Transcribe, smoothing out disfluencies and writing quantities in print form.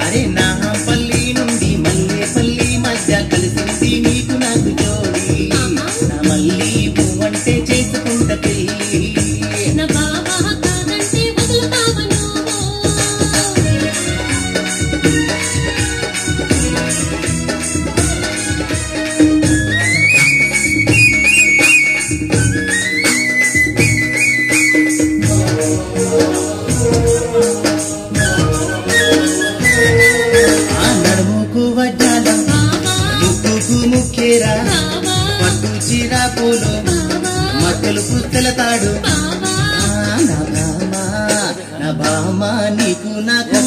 అరే నా పల్లి నుండి మల్లెపల్లి మధ్య కలిసింది నీకు నాకు జోడి నా మల్లి పువ్వంటే చేసుకుంట పెళ్ళి ముక్కేరా పట్టు చీరా పూలు మట్టలు పుస్తలతాడు నా బామా నీకు నాకు